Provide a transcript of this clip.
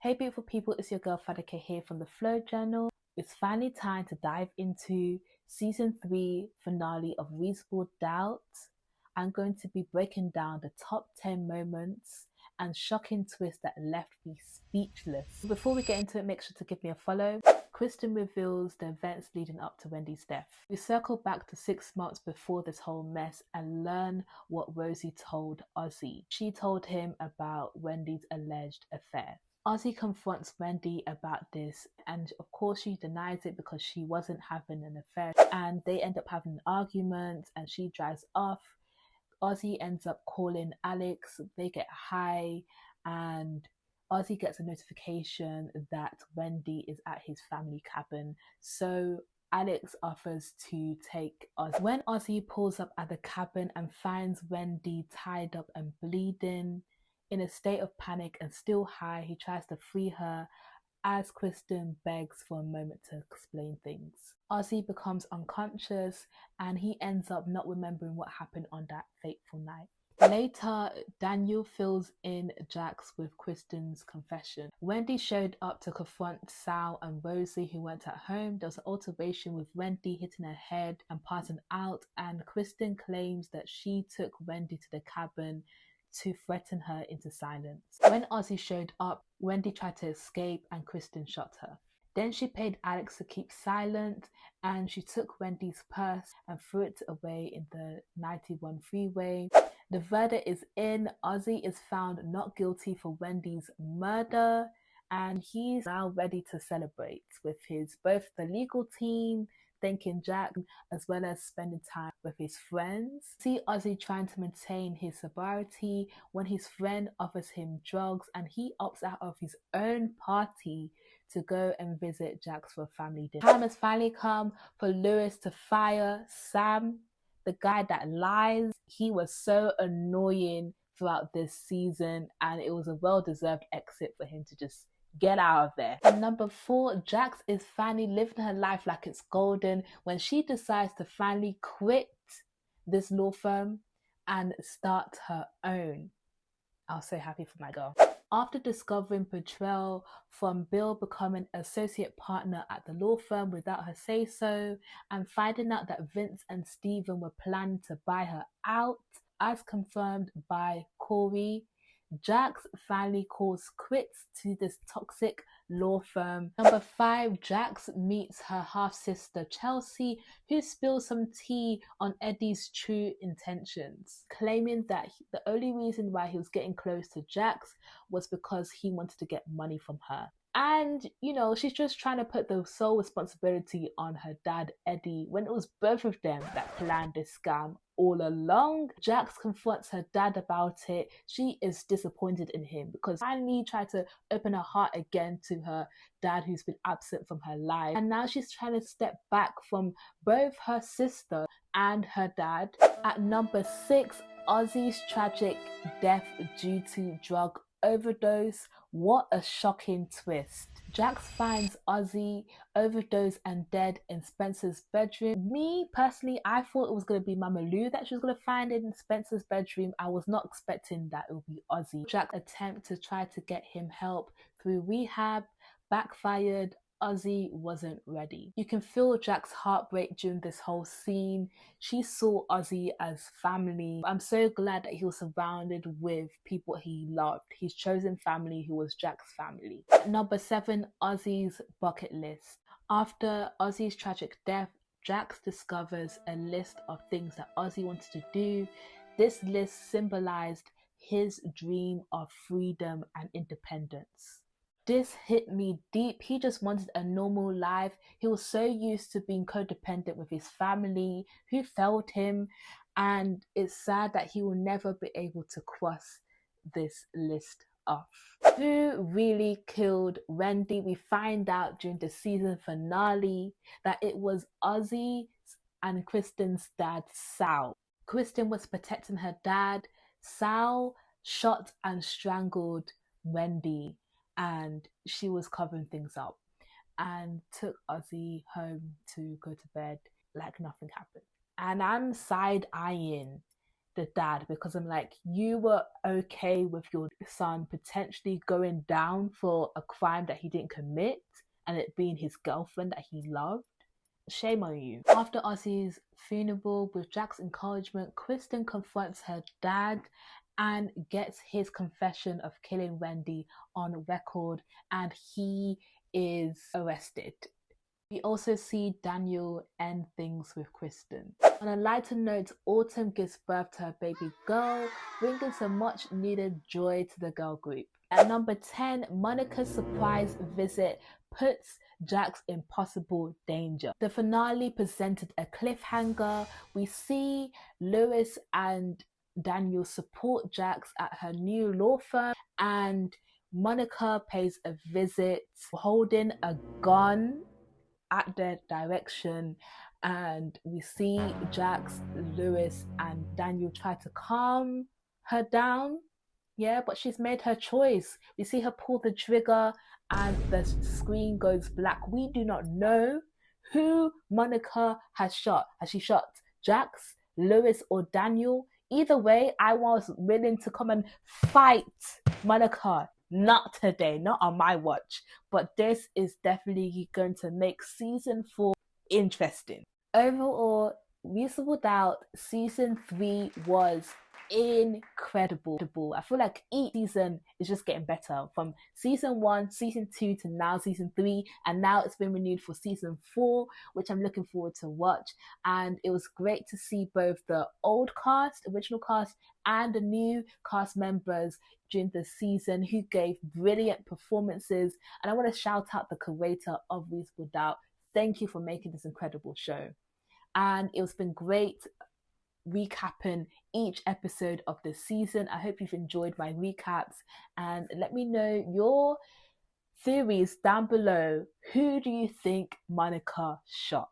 Hey beautiful people, it's your girl Fadeke here from the Flow Journal. It's finally time to dive into season 3 finale of Reasonable Doubt. I'm going to be breaking down the top 10 moments and shocking twists that left me speechless. Before we get into it, make sure to give me a follow. Kristen reveals the events leading up to Wendy's death. We circle back to 6 months before this whole mess and learn what Rosie told Ozzy. She told him about Wendy's alleged affair. Ozzy confronts Wendy about this, and of course she denies it because she wasn't having an affair, and they end up having an argument and she drives off. Ozzy ends up calling Alex, they get high, and Ozzy gets a notification that Wendy is at his family cabin, so Alex offers to take Ozzy. When Ozzy pulls up at the cabin and finds Wendy tied up and bleeding, in a state of panic and still high, he tries to free her as Kristen begs for a moment to explain things. Ozzy becomes unconscious and he ends up not remembering what happened on that fateful night. Later, Daniel fills in Jax with Kristen's confession. Wendy showed up to confront Sal and Rosie, who weren't at home. There was an altercation with Wendy hitting her head and passing out, and Kristen claims that she took Wendy to the cabin to threaten her into silence. When Ozzy showed up, Wendy tried to escape and Kristen shot her. Then she paid Alex to keep silent, and she took Wendy's purse and threw it away in the 91 freeway. The verdict is in. Ozzy is found not guilty for Wendy's murder, and he's now ready to celebrate with both the legal team, thanking Jack, as well as spending time with his friends. See Ozzy trying to maintain his sobriety when his friend offers him drugs and he opts out of his own party to go and visit Jax for a family dinner. Time has finally come for Lewis to fire Sam, the guy that lies. He was so annoying throughout this season, and it was a well-deserved exit for him to just get out of there. And number 4, Jax is finally living her life like it's golden when she decides to finally quit this law firm and start her own. I was so happy for my girl. After discovering betrayal from Bill becoming associate partner at the law firm without her say-so, and finding out that Vince and Steven were planning to buy her out, as confirmed by Corey, Jax finally calls quits to this toxic law firm. Number 5, Jax meets her half-sister Chelsea, who spills some tea on Eddie's true intentions, claiming that the only reason why he was getting close to Jax was because he wanted to get money from her. And, she's just trying to put the sole responsibility on her dad, Eddie, when it was both of them that planned this scam all along. Jax confronts her dad about it. She is disappointed in him because finally he tried to open her heart again to her dad, who's been absent from her life. And now she's trying to step back from both her sister and her dad. At number 6, Ozzy's tragic death due to drug overdose. What a shocking twist. Jax finds Ozzy overdosed and dead in Spencer's bedroom. Me personally, I thought it was going to be Mama Lou that she was going to find in Spencer's bedroom. I was not expecting that it would be Ozzy. Jax's attempt to try to get him help through rehab backfired. Ozzy wasn't ready. You can feel Jack's heartbreak during this whole scene. She saw Ozzy as family. I'm so glad that he was surrounded with people he loved. His chosen family, who was Jack's family. Number 7, Ozzy's bucket list. After Ozzy's tragic death, Jax discovers a list of things that Ozzy wanted to do. This list symbolized his dream of freedom and independence. This hit me deep. He just wanted a normal life. He was so used to being codependent with his family who failed him, and it's sad that he will never be able to cross this list off. Who really killed Wendy? We find out during the season finale that it was Ozzy and Kristen's dad, Sal. Kristen was protecting her dad. Sal shot and strangled Wendy, and she was covering things up and took Ozzy home to go to bed like nothing happened. And I'm side-eyeing the dad, because I'm like, you were okay with your son potentially going down for a crime that he didn't commit and it being his girlfriend that he loved. Shame on you. After Ozzy's funeral, with Jack's encouragement, Kristen confronts her dad and gets his confession of killing Wendy on record, and he is arrested. We also see Daniel end things with Kristen. On a lighter note, Autumn gives birth to her baby girl, bringing some much needed joy to the girl group. At number 10, Monica's surprise visit puts Jax in possible danger. The finale presented a cliffhanger. We see Lewis and Daniel support Jax at her new law firm, and Monica pays a visit holding a gun at their direction, and we see Jax, Lewis, and Daniel try to calm her down. Yeah, but she's made her choice. We see her pull the trigger and the screen goes black. We do not know who Monica has shot. Has she shot Jax, Lewis, or Daniel? Either way, I was willing to come and fight Monica. Not today, not on my watch. But this is definitely going to make season 4 interesting. Overall, Reasonable Doubt season 3 was incredible. I feel like each season is just getting better, from season 1, season 2 to now season 3, and now it's been renewed for season 4, which I'm looking forward to watch. And it was great to see both the old cast, original cast, and the new cast members during the season who gave brilliant performances. And I want to shout out the creator of Reasonable Doubt. Thank you for making this incredible show. And it's been great recapping each episode of the season. I hope you've enjoyed my recaps, and let me know your theories down below. Who do you think Monica shot?